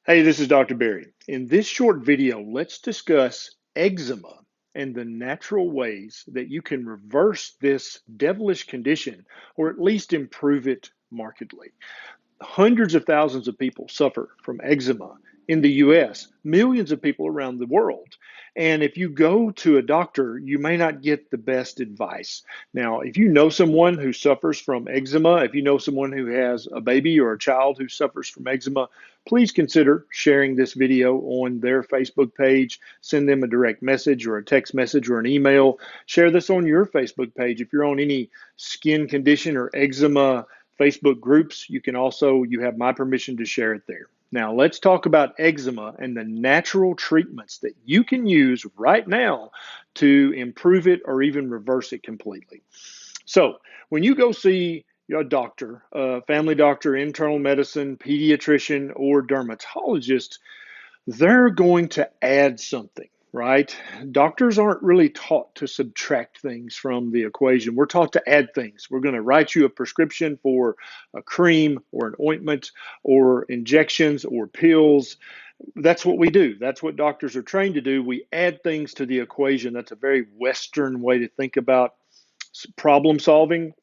Hey, this is Dr. Berry. In this short video, let's discuss eczema and the natural ways that you can reverse this devilish condition or at least improve it markedly. Hundreds of thousands of people suffer from eczema in the US, millions of people around the world. And if you go to a doctor, you may not get the best advice. Now, if you know someone who suffers from eczema, if you know someone who has a baby or a child who suffers from eczema, please consider sharing this video on their Facebook page. Send them a direct message or a text message or an email. Share this on your Facebook page. If you're on any skin condition or eczema Facebook groups, you have my permission to share it there. Now, let's talk about eczema and the natural treatments that you can use right now to improve it or even reverse it completely. So, when you go see a doctor, a family doctor, internal medicine, pediatrician, or dermatologist, they're going to add something, right? Doctors aren't really taught to subtract things from the equation. We're taught to add things. We're going to write you a prescription for a cream or an ointment or injections or pills. That's what we do. That's what doctors are trained to do. We add things to the equation. That's a very Western way to think about problem solving.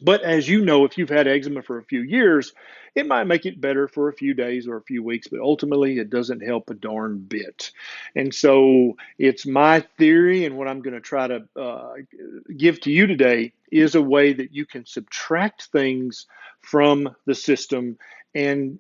But as you know, if you've had eczema for a few years, it might make it better for a few days or a few weeks, but ultimately it doesn't help a darn bit. And so it's my theory, and what I'm going to try to give to you today is a way that you can subtract things from the system and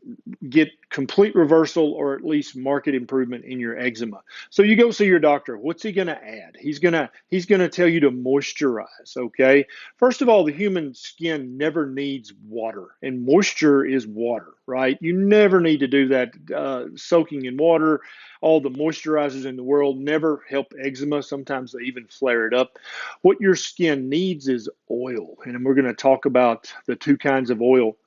get complete reversal or at least market improvement in your eczema. So you go see your doctor. What's he going to add? He's going to tell you to moisturize, okay? First of all, the human skin never needs water, and moisture is water, right? You never need to do that. Soaking in water, all the moisturizers in the world never help eczema. Sometimes they even flare it up. What your skin needs is oil, and we're going to talk about the two kinds of oil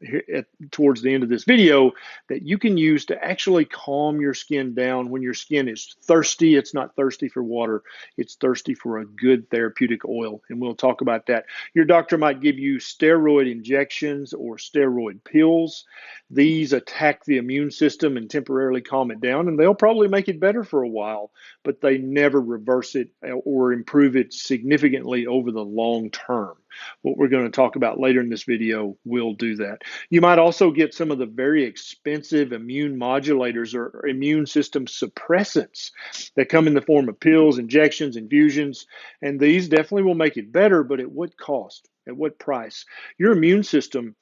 towards the end of this video that you can use to actually calm your skin down when your skin is thirsty. It's not thirsty for water, it's thirsty for a good therapeutic oil, and we'll talk about that. Your doctor might give you steroid injections or steroid pills. These attack the immune system and temporarily calm it down, and they'll probably make it better for a while, but they never reverse it or improve it significantly over the long term. What we're going to talk about later in this video will do that. You might also get some of the very expensive immune modulators or immune system suppressants that come in the form of pills, injections, infusions, and these definitely will make it better, but at what cost? At what price? Your immune system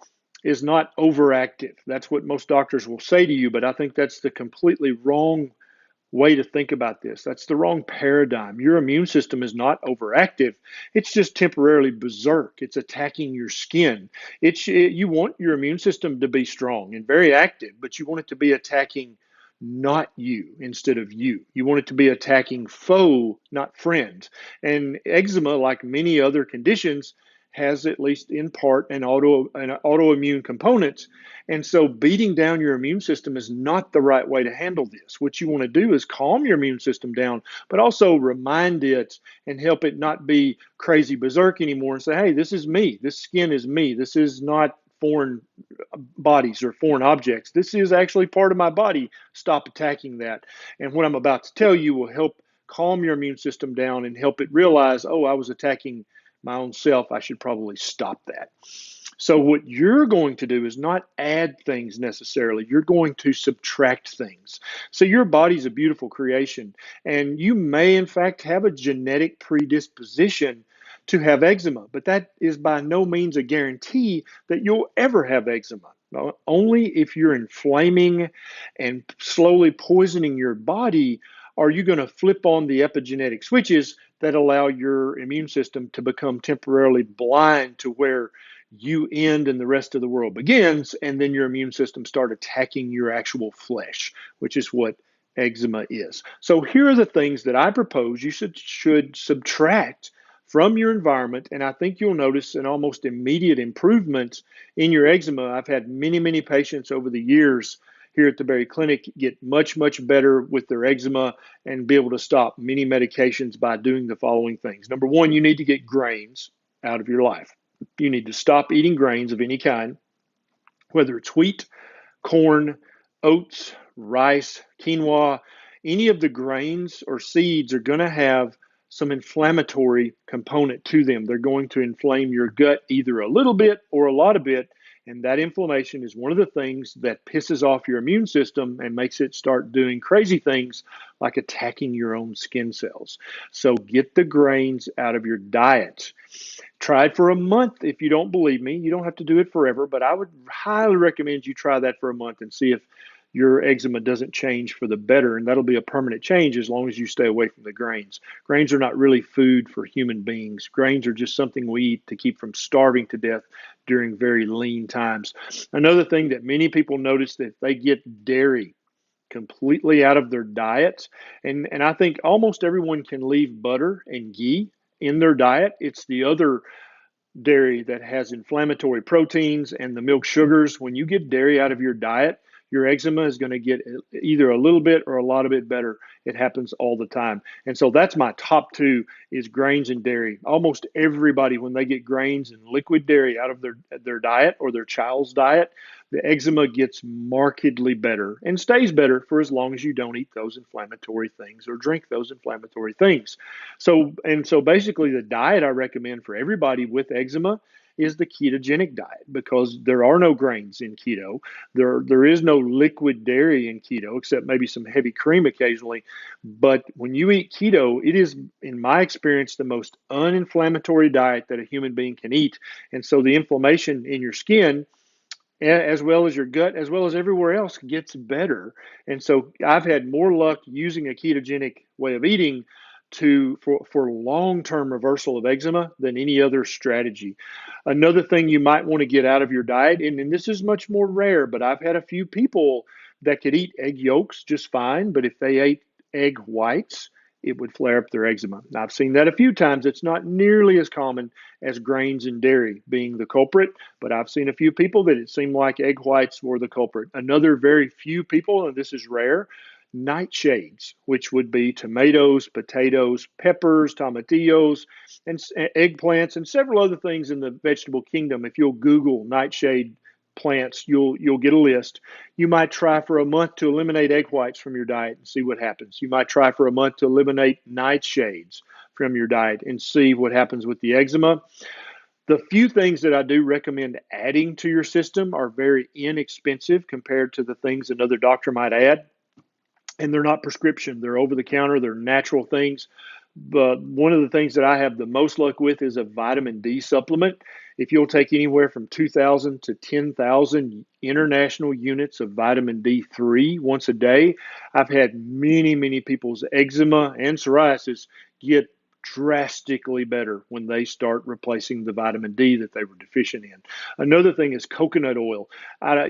is not overactive. That's what most doctors will say to you, but I think that's the completely wrong way to think about this. That's the wrong paradigm. Your immune system is not overactive. It's just temporarily berserk. It's attacking your skin. You want your immune system to be strong and very active, but you want it to be attacking not you instead of you. You want it to be attacking foe, not friend. And eczema, like many other conditions, has at least in part an autoimmune component, and so beating down your immune system is not the right way to handle this. What you want to do is calm your immune system down, but also remind it and help it not be crazy berserk anymore and say, hey, this is me. This skin is me. This is not foreign bodies or foreign objects. This is actually part of my body. Stop attacking that. And what I'm about to tell you will help calm your immune system down and help it realize, oh, I was attacking my own self. I should probably stop that. So what you're going to do is not add things necessarily. You're going to subtract things. So your body's a beautiful creation, and you may in fact have a genetic predisposition to have eczema, but that is by no means a guarantee that you'll ever have eczema. Only if you're inflaming and slowly poisoning your body are you going to flip on the epigenetic switches that allow your immune system to become temporarily blind to where you end and the rest of the world begins, and then your immune system start attacking your actual flesh, which is what eczema is. So here are the things that I propose you should subtract from your environment, and I think you'll notice an almost immediate improvement in your eczema. I've had many, many patients over the years here at the Berry Clinic get much, much better with their eczema and be able to stop many medications by doing the following things. Number one, you need to get grains out of your life. You need to stop eating grains of any kind, whether it's wheat, corn, oats, rice, quinoa, any of the grains or seeds are going to have some inflammatory component to them. They're going to inflame your gut either a little bit or a lot of bit. And that inflammation is one of the things that pisses off your immune system and makes it start doing crazy things like attacking your own skin cells. So get the grains out of your diet. Try it for a month if you don't believe me. You don't have to do it forever, but I would highly recommend you try that for a month and see if your eczema doesn't change for the better. And that'll be a permanent change as long as you stay away from the grains. Grains are not really food for human beings. Grains are just something we eat to keep from starving to death during very lean times. Another thing that many people notice that they get dairy completely out of their diets. And I think almost everyone can leave butter and ghee in their diet. It's the other dairy that has inflammatory proteins and the milk sugars. When you get dairy out of your diet, your eczema is going to get either a little bit or a lot of it better. It happens all the time. And so that's my top two is grains and dairy. Almost everybody, when they get grains and liquid dairy out of their diet or their child's diet, the eczema gets markedly better and stays better for as long as you don't eat those inflammatory things or drink those inflammatory things. So basically the diet I recommend for everybody with eczema is the ketogenic diet because there are no grains in keto. There is no liquid dairy in keto except maybe some heavy cream occasionally. But when you eat keto, it is, in my experience, the most uninflammatory diet that a human being can eat. And so the inflammation in your skin as well as your gut, as well as everywhere else, gets better. And so I've had more luck using a ketogenic way of eating for long-term reversal of eczema than any other strategy. Another thing you might want to get out of your diet, and this is much more rare, but I've had a few people that could eat egg yolks just fine, but if they ate egg whites, it would flare up their eczema. Now, I've seen that a few times. It's not nearly as common as grains and dairy being the culprit, but I've seen a few people that it seemed like egg whites were the culprit. Another very few people, and this is rare, nightshades, which would be tomatoes, potatoes, peppers, tomatillos, and eggplants, and several other things in the vegetable kingdom. If you'll Google nightshade plants, you'll get a list. You might try for a month to eliminate egg whites from your diet and see what happens. You might try for a month to eliminate nightshades from your diet and see what happens with the eczema. The few things that I do recommend adding to your system are very inexpensive compared to the things another doctor might add. And they're not prescription, they're over the counter, they're natural things. But one of the things that I have the most luck with is a vitamin D supplement. If you'll take anywhere from 2,000 to 10,000 international units of vitamin D3 once a day, I've had many people's eczema and psoriasis get drastically better when they start replacing the vitamin D that they were deficient in. Another thing is coconut oil.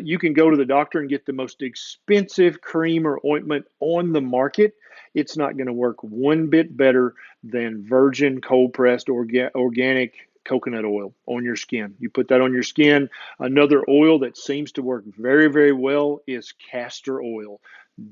You can go to the doctor and get the most expensive cream or ointment on the market. It's not going to work one bit better than virgin cold pressed organic coconut oil on your skin. You put that on your skin. Another oil that seems to work very well is castor oil.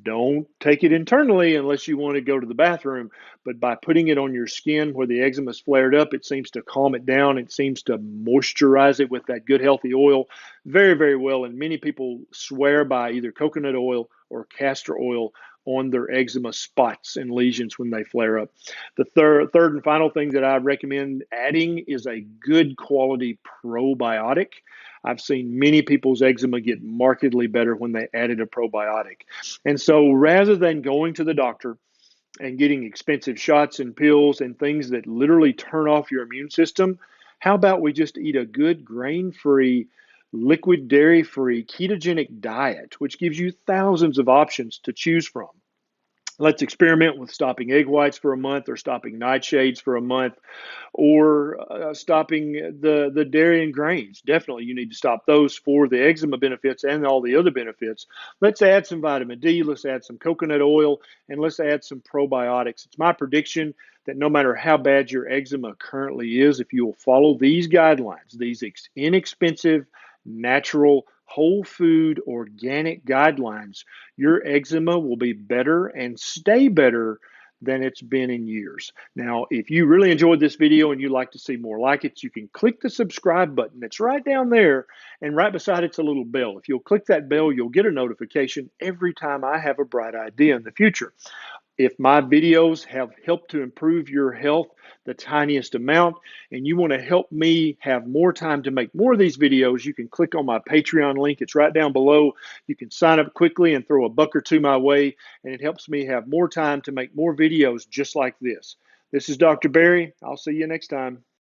Don't take it internally unless you want to go to the bathroom, but by putting it on your skin where the eczema is flared up, it seems to calm it down. It seems to moisturize it with that good healthy oil very well. And many people swear by either coconut oil or castor oil on their eczema spots and lesions when they flare up. The third and final thing that I recommend adding is a good quality probiotic. I've seen many people's eczema get markedly better when they added a probiotic. And so rather than going to the doctor and getting expensive shots and pills and things that literally turn off your immune system, how about we just eat a good grain-free, liquid dairy-free ketogenic diet, which gives you thousands of options to choose from. Let's experiment with stopping egg whites for a month or stopping nightshades for a month or stopping the dairy and grains. Definitely you need to stop those for the eczema benefits and all the other benefits. Let's add some vitamin D, let's add some coconut oil, and let's add some probiotics. It's my prediction that no matter how bad your eczema currently is, if you will follow these guidelines, these inexpensive, natural, whole food, organic guidelines, your eczema will be better and stay better than it's been in years. Now, if you really enjoyed this video and you'd like to see more like it, you can click the subscribe button that's right down there, and right beside it's a little bell. If you'll click that bell, you'll get a notification every time I have a bright idea in the future. If my videos have helped to improve your health the tiniest amount, and you want to help me have more time to make more of these videos, you can click on my Patreon link. It's right down below. You can sign up quickly and throw a buck or two my way, and it helps me have more time to make more videos just like this. This is Dr. Berry. I'll see you next time.